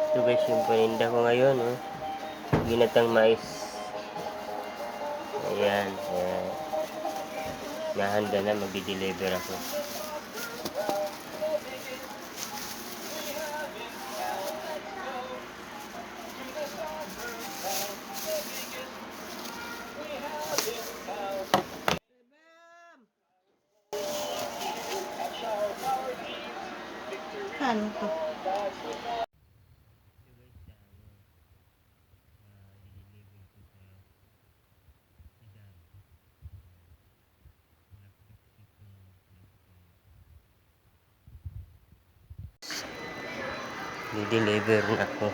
Ito guys yung paninda ko ngayon, oh. Ginatang mais. Ayan, ayan. Nahanda na, magdi-deliver ako. Ano to? Di-deliver na ako.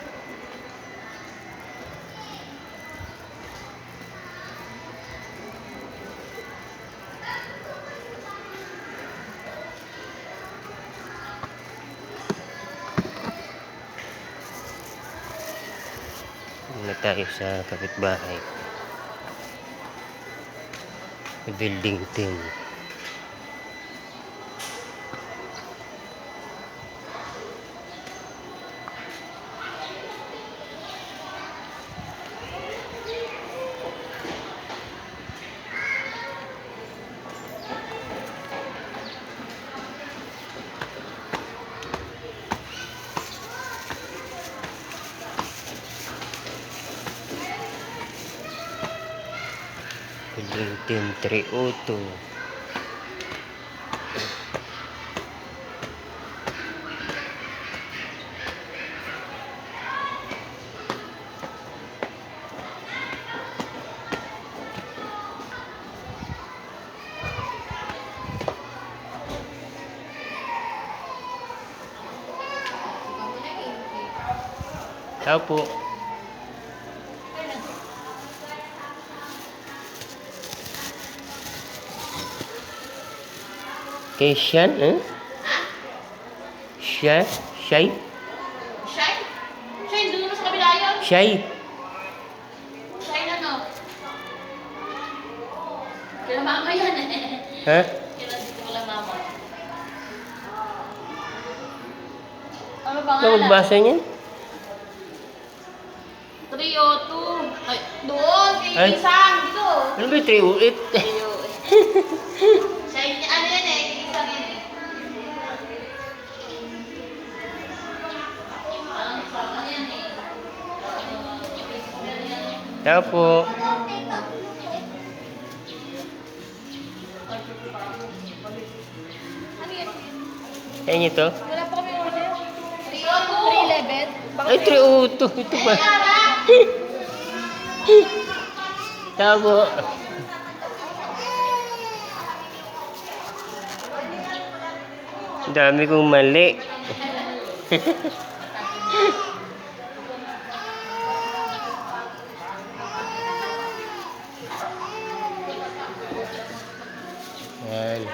Na tayo sa kapitbahay. Building 10. Building 10, 302. Tao po. Kay Shan, eh? Shay? Shy? Shy, doon na sa kabila yun. Shay? Shy na no? Kila mama yan eh. Ha? Kila dito wala mama. Ano Ano pangalan? magbasa niyan? 302. Ay, doon. Ay. Isang. Dito. Ano ba yung 308? Shy, ano yan eh. Isang yan eh. Ano yan eh. Tao po. Ano yan? Kaya niyo to? Wala po kami order. 311. Ay, 302. Ito ba? Tao po. Ang dami kong mali. Yan.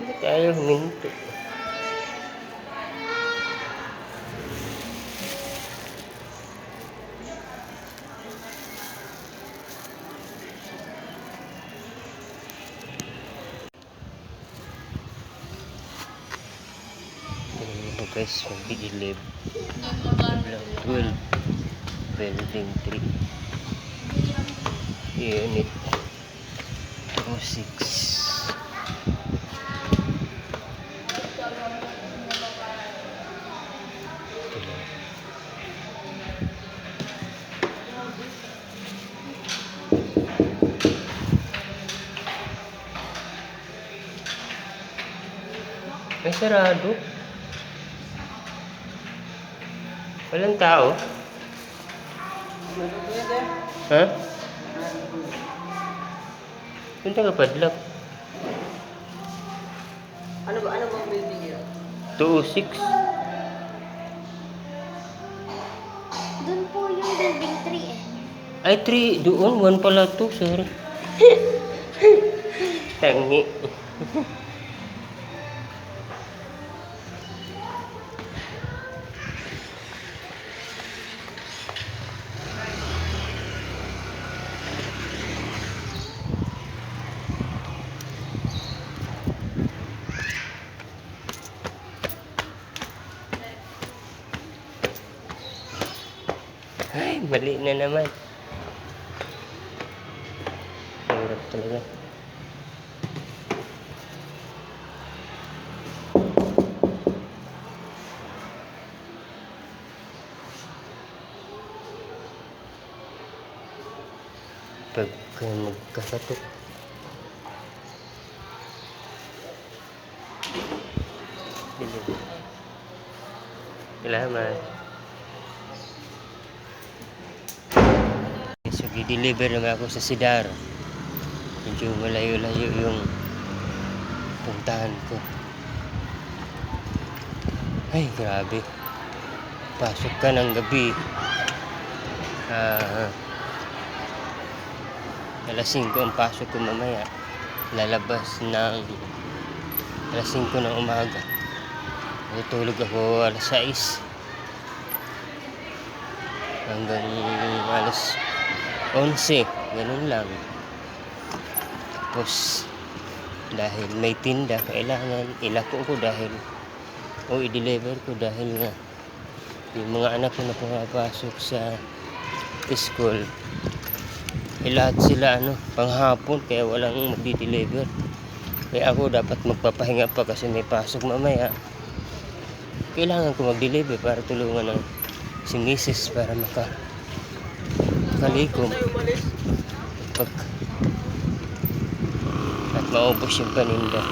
Hindi tayo huminto. Ito guys, mag-i-live. 12. Building 3. Unit 06. Ay, sarado. Walang tao. Ha? Punta ka padlock. Ano bang building yun? 206. Doon po yung building 3 eh. Ay, 3. Doon. 1 pala 2. Sorry. Tangi. Ay, mali na naman. Hirap talaga. Pagka magkakatok. Salamat. So, i-deliver naman ako sa Sidar. Medyo malayo-layo yung puntahan ko. Ay, grabe. Pasok ka ng gabi. Alas 5 ang pasok ko mamaya. Lalabas ng alas 5 ng umaga. Tutulog ako alas 6. Hanggang alas 11. Ganun lang. Tapos, dahil may tinda, kailangan ilako ko dahil i-deliver ko dahil nga yung mga anak ko na pumapasok sa school lahat sila panghapon kaya walang magdi-deliver. Kaya ako dapat magpapahinga pa kasi may pasok mamaya. Kailangan ko mag-deliver para tulungan ng si Mrs. para makalikom at maubos yung paninda.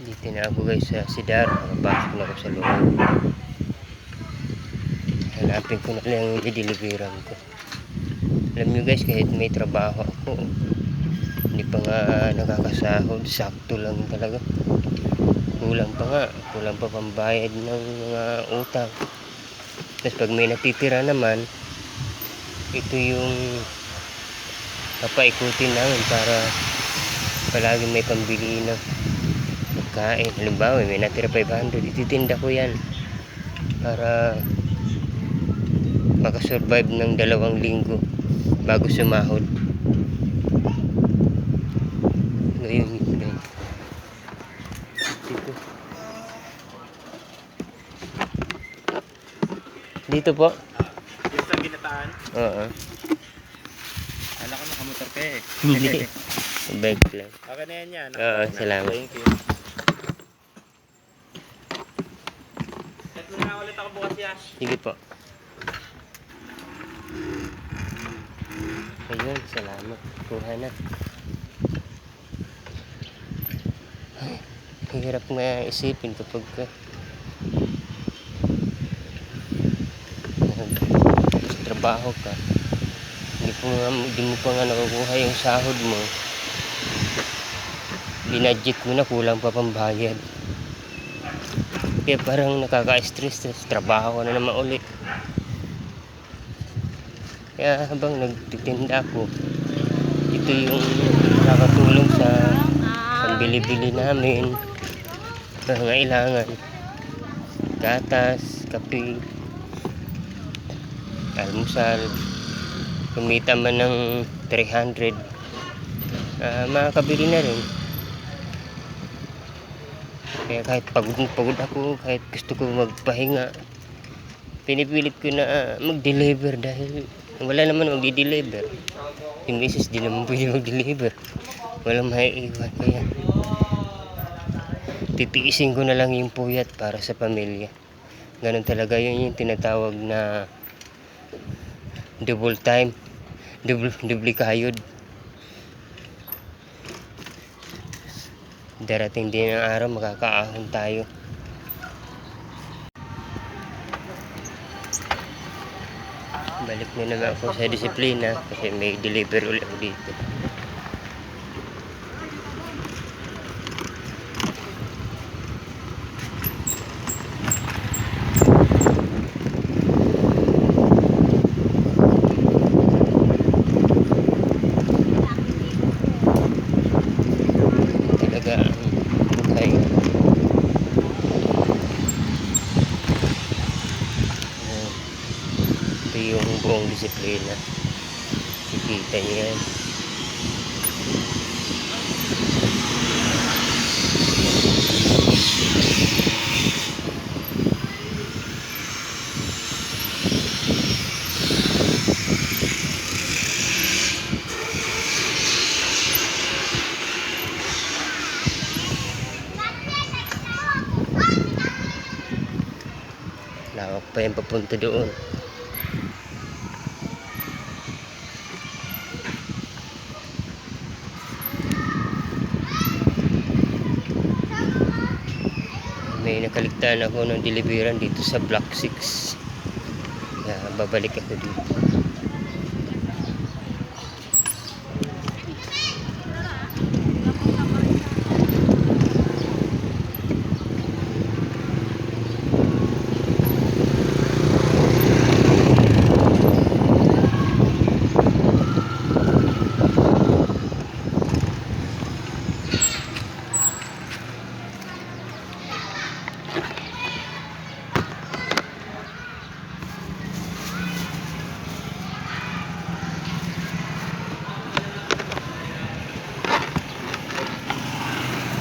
Dito na ako guys sa Sidar. Nakapasok na ako sa loob. Hanapin ko na lang yung i-deliveran ko. Alam nyo guys, kahit may trabaho ako, hindi pa nga nakakasahod. Sakto lang talaga. Kulang pa pambayad ng mga utang. Tapos pag may natitira naman, ito yung papaikutin namin para palagi may pambili ng pagkain. Halimbawa may natira 500, ititinda ko yan para makasurvive ng 2 linggo bago sumahod. Ngayon dito po. Dito sa ginataan? Oo. Alam ko nakamotor ka eh. Hindi. Bag lang. Okay na yan yan. Oo, salamat. Thank you. Set mo na ulit ako bukas yan. Sige po. Ayun, salamat. Kuha na. Ay, hirap na isipin kapag trabaho ka. Hindi mo pa nga nakukuha yung sahod mo. Binadget mo na, kulang pa pambayad. Kaya parang nakaka-stress. Trabaho na naman ulit. Kaya habang nagtitinda ako, ito yung nakakatulong sa pambili-bili namin. Kailangan gatas, kape, almusal. Kumita man ng 300, makakabili na rin. Kaya kahit pagod ako, kahit gusto ko magpahinga, pinipilit ko na mag-deliver dahil wala naman magdi-deliver. Yung misis di naman pwede mag-deliver. Walang maiiwan. Kaya titiisin ko na lang yung puyat para sa pamilya. Ganun talaga yun yung tinatawag na double time. Double kayod. Darating din ang araw makakaahon tayo. Balik na naman ako sa disiplina kasi may deliver ulit ako dito. Ito yung buong disiplina. Kikita niyo yan. Lawak pa yung papunta doon. May nakaligtaan ako ng deliveran dito sa Block 6. Kaya babalik ako dito.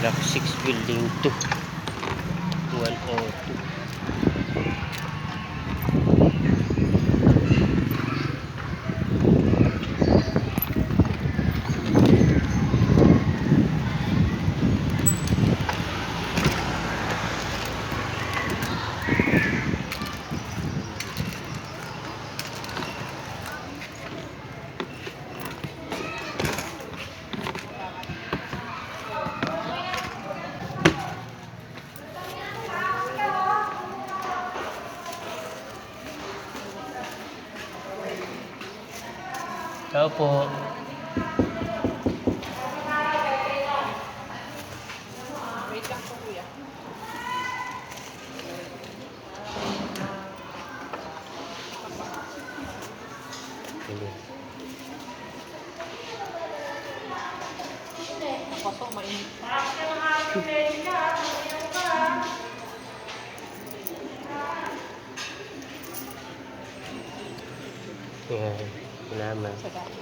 Block 6 Building 2 102. Tao po. Wait lang po, kuya. Hindi. Napasok, mainit. Yan. Salamat. Sa dami.